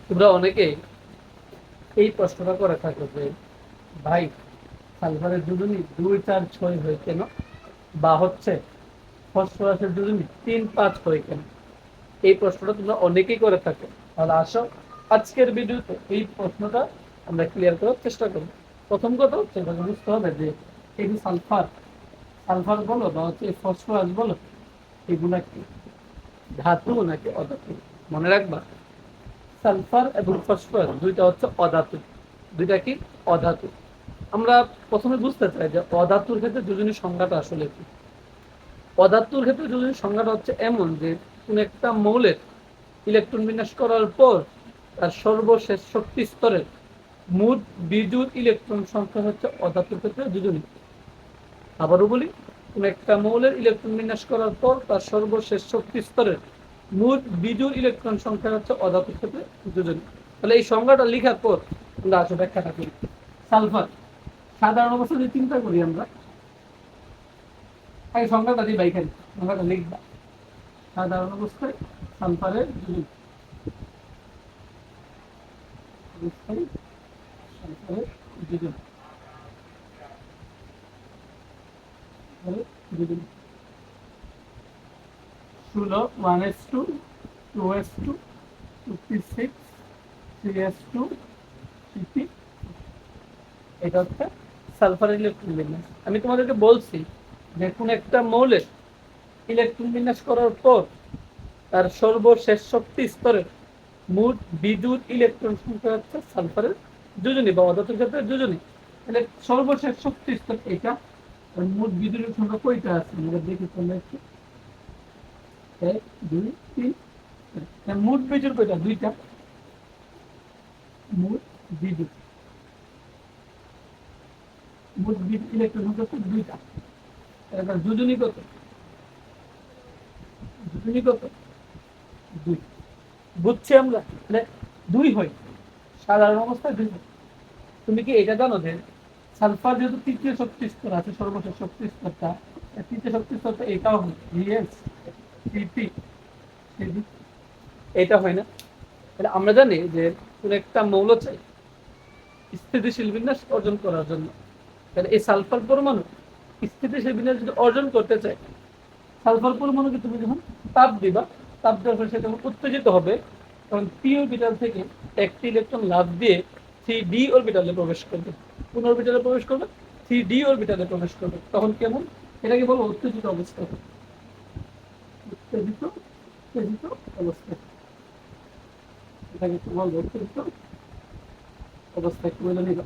তোমরা অনেকেই এই প্রশ্নটা করে থাকো যে ভাই সালফারের যোজনী 2, 4, 6 হয় কেন, বা হচ্ছে ফসফরাসের যোজনী 3, 5 হয় কেন? এই প্রশ্নটা তোমরা অনেকেই করে থাকো। তাহলে আসো আজকের ভিডিওতে এই প্রশ্নটা আমরা ক্লিয়ার করার চেষ্টা করব। প্রথম কথা হচ্ছে এটাকে বুঝতে হবে যে এই যে সালফার সালফার বলো বা হচ্ছে ফসফরাস বলো, এগুলা কি ধাতু নাকি অধাতু? মনে রাখবা, সালফার এবং ফসফরাস দুইটা হচ্ছে অধাতু। দুইটা কি? অধাতু। আমরা প্রথমে বুঝতে চাই যে অধাতুর ক্ষেত্রে যোজনীর সংজ্ঞাটা আসলে কি। পদার্থের ক্ষেত্রে যোজনীর সংজ্ঞাটা হচ্ছে এমন যে কোন একটা মৌলের ইলেকট্রন বিন্যাস করার পর তার সর্বশেষ শক্তি স্তরের মোট বিজুর ইলেকট্রন সংখ্যা হচ্ছে অধাতুর ক্ষেত্রে যোজনী। আবারও বলি, কোন একটা মৌলের ইলেকট্রন বিন্যাস করার পর তার সর্বশেষ শক্তি স্তরের মোট বিজুর ইলেকট্রন সংখ্যা হচ্ছে অধাতুর ক্ষেত্রে যোজনী। তাহলে এই সংজ্ঞাটা লেখার পর আমরা আসলে ব্যাখ্যাটা করি। সালফার সাধারণ অবস্থা যদি চিন্তা করি আমরা, এই সংজ্ঞাটা দিই বাইখানে, সংজ্ঞাটা লিখবা। সাধারণ অবস্থায় সালফারের ষোলো 1s2 2s2 56 3s2 CP, এটা হচ্ছে সালফারের ইলেকট্রন বিন্যাস। আমি তোমাদেরকে বলছি যে কোন একটা মৌলের ইলেকট্রন বিন্যাস করার পর তার সর্বশেষ শক্তি স্তরের মোট বিজুর ইলেকট্রন সংখ্যা হচ্ছে সালফারের যোজনী বা অধাতুর ক্ষেত্রে যোজনী। তাহলে সর্বশেষ শক্তি স্তর এটা, মোট বিজুর সংখ্যা কয়টা আছে আমরা দেখি তোমরা একটু। 1 2 3, মোট বিজুর কয়টা? দুইটা। মোট বিজুর মোট বিজুর ইলেকট্রন সংখ্যা হচ্ছে দুইটা। এবার যোজনী কত? যোজনী কত? 2। বুঝছি আমরা, মানে 2 হয় সাধারণ অবস্থায় 2 হয়। তুমি কি এটা জানো যে সালফার যেহেতু তৃতীয় শক্তি স্তর আছে, সর্বশেষ শক্তি স্তরটা, তৃতীয় শক্তি স্তরটা এটাও হয় Vs Cp Cd, এটা হয় না? তাহলে আমরা জানি যে কোন একটা মৌল চাই স্থিতিশীল বিন্যাস অর্জন করার জন্য। তাহলে এই সালফার পরমাণু স্থিতিশীল বিন্যাস যদি অর্জন করতে চায়, সালফার পরমাণুকে তুমি যখন তাপ দিবা, তাপ দেওয়ার পর সেটা উত্তেজিত হবে, তখন পি অরবিটাল থেকে একটি ইলেকট্রন লাফ দিয়ে 3d অরবিটালে প্রবেশ করবে। কোন অরবিটালে প্রবেশ করবে? 3d অরবিটালে প্রবেশ করবে। তখন কেমন? এটাকে বলবো উত্তেজিত অবস্থা। উত্তেজিত উত্তেজিত অবস্থা, এটাকে বলবো উত্তেজিত অবস্থা। একটু বলে নিবা।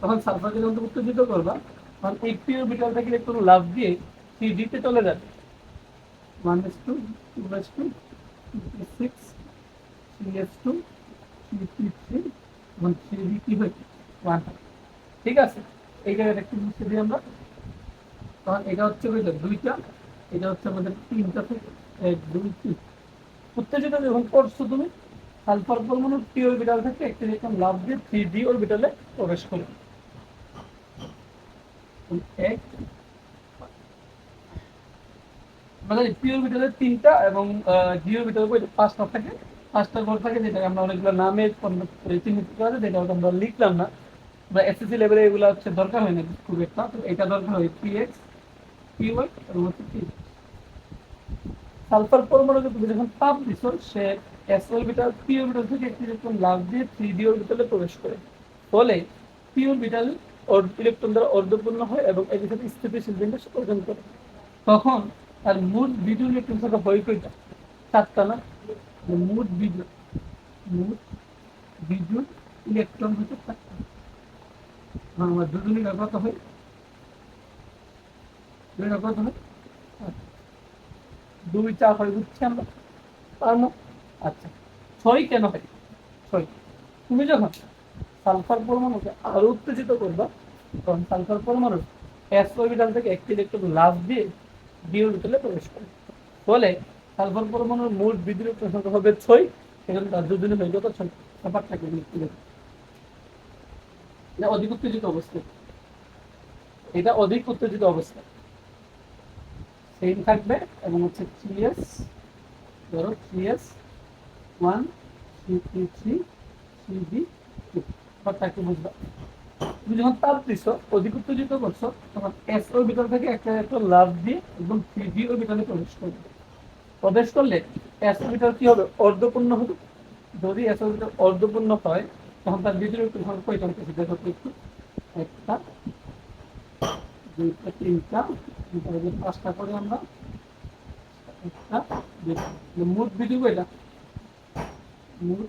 তখন সালফারকে যখন উত্তেজিত করবা, তখন এই পি অরবিটাল থেকে ইলেকট্রন লাফ দিয়ে 3d তে চলে যাবে। 1s2 2s2 6 3s2 3p3 এবং 3d কি হয়? 1। ঠিক আছে, এই জায়গাটা একটু বুঝতে দিই আমরা। তখন এটা হচ্ছে দুইটা, এটা হচ্ছে আমাদের তিনটা থেকে 1 2 3। উত্তেজিত যখন করছো তুমি, সালফার পরমাণু পি অরবিটাল থেকে একটি ইলেকট্রন লাফ দিয়ে 3d অরবিটালে প্রবেশ করে। এক মানে পি অরবিটালে 3টা এবং ডি অরবিটালে 5টা থাকে। 5টা ঘর থাকে, যেটা আমরা অনেকগুলো নামে চিহ্নিত করা যায়, যেটা আমরা লিখলাম না বা এসএসসি লেভেলে এগুলো হচ্ছে দরকার হয় না খুব একটা। তো এটা দরকার হয় পিএক্স পিওয়াই এবং হচ্ছে পি। সালফার পরমাণুকে তুমি যখন তাপ দিছো, সে এস অরবিটাল পি অরবিটাল থেকে একটি ইলেকট্রন লাফ দিয়ে 3d অরবিটালে প্রবেশ করে। ফলে পি অরবিটাল ইলেকট্রন দ্বারা অর্ধপূর্ণ হয় এবং এটির সাথে স্থিতিশীল বিন্যাস অর্জন করে। তখন তার মোট বিজুর ইলেকট্রন সংখ্যা হয় কয়টা? 7টা না? মোট বিজুর ইলেকট্রন হচ্ছে 7টা। আমার দুজনই কত হয়? কত হয়? 2 4 হয়, বুঝছি আমরা পারবো। আচ্ছা, 6 কেন হয়? 6 তুমি যখন সালফার পরমাণুকে আরো উত্তেজিত করবা, তখন সালফার পরমাণু এস অরবিটাল থেকে একটি ইলেকট্রন লাফ দিয়ে ডি অরবিটালে প্রবেশ করে। ফলে সালফার পরমাণুর মোট বিদ্যুৎ ইলেকট্রন সংখ্যা হবে 6। সেখানে তার দুজনে হয়ে যত 6 ব্যাপারটাকে এটা অধিক উত্তেজিত অবস্থা। এটা অধিক উত্তেজিত অবস্থা সেম থাকবে এবং হচ্ছে 3s, ধরো 3s 1 3 3 3 3D ব্যাপারটাকে বুঝবা। তুমি যখন তাপ দিছো, অধিক উত্তেজিত করছো, তখন এস অরবিটাল থেকে একটা একটা লাফ দিয়ে একদম 3D অরবিটালে প্রবেশ করবে। প্রবেশ করলে এস অরবিটাল কি হবে? অর্ধপূর্ণ হবে। যদি এস অরবিটাল অর্ধপূর্ণ হয়, তখন তার ভিতরে একটু কয়টা হচ্ছে দেখো তো একটু। একটা, দুইটা, তিনটা, পাঁচটা করে আমরা। একটা, দুইটা। মোট বিধি কয়টা? মোট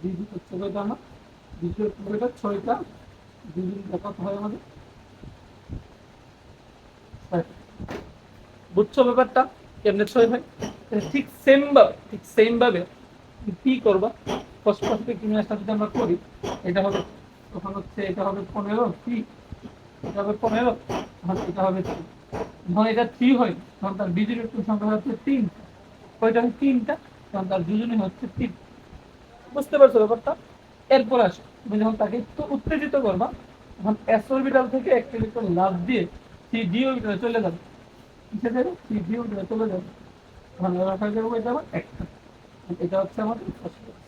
বিধি হচ্ছে কয়টা? আমরা বিধি হচ্ছে কয়টা? 6টা। বিধি কত হয় আমাদের? 6টা। বুঝছো ব্যাপারটা কেমনে 6 হয়? ঠিক সেম ভাবে কি করবা? ফার্স্ট ইকুয়েশনটা যদি আমরা করি, এটা হবে, তখন হচ্ছে এটা হবে 15 কি, এটা হবে 15, তখন এটা হবে 3। যখন এটা 3 হয়, তখন তার বীজের সংখ্যা হচ্ছে 3। কয়টা হয়? 3টা। তখন তার দুজনে হচ্ছে 3। বুঝতে পারছো ব্যাপারটা? এরপর আসো, তুমি যখন তাকে একটু উত্তেজিত করবা, তখন এস অরবিটাল থেকে একটা ইলেকট্রন লাফ দিয়ে সি ডি অরবিটালে চলে যাবে। কিসে যাবে? সি ডি অরবিটালে চলে যাবে। তখন রাখা যাবে এটা আবার একটা। এটা হচ্ছে আমাদের ফসফরাস।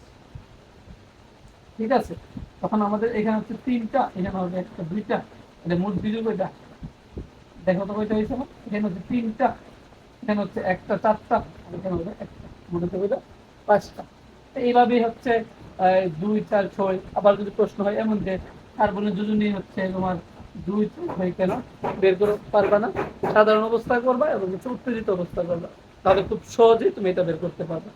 ঠিক আছে? তখন আমাদের এখানে হচ্ছে 3টা, এখানে হবে একটা, দুইটা। এটা মোট বিজয় কয়টা? দেখো তো কয়টা হয়েছে আমার? এখানে হচ্ছে 3টা, এখানে হচ্ছে একটা, 4টা, আর এখানে হবে একটা। মোট হচ্ছে কয়টা? 5টা। এইভাবেই হচ্ছে 2, 4, 6। আবার যদি প্রশ্ন হয় এমন যে কার্বনের যোজনী হচ্ছে তোমার 2, 4 হয় কেন, বের করে পারবা না, সাধারণ অবস্থায় করবা এবং হচ্ছে উত্তেজিত অবস্থা করবা, তাহলে খুব সহজেই তুমি এটা বের করতে পারবে।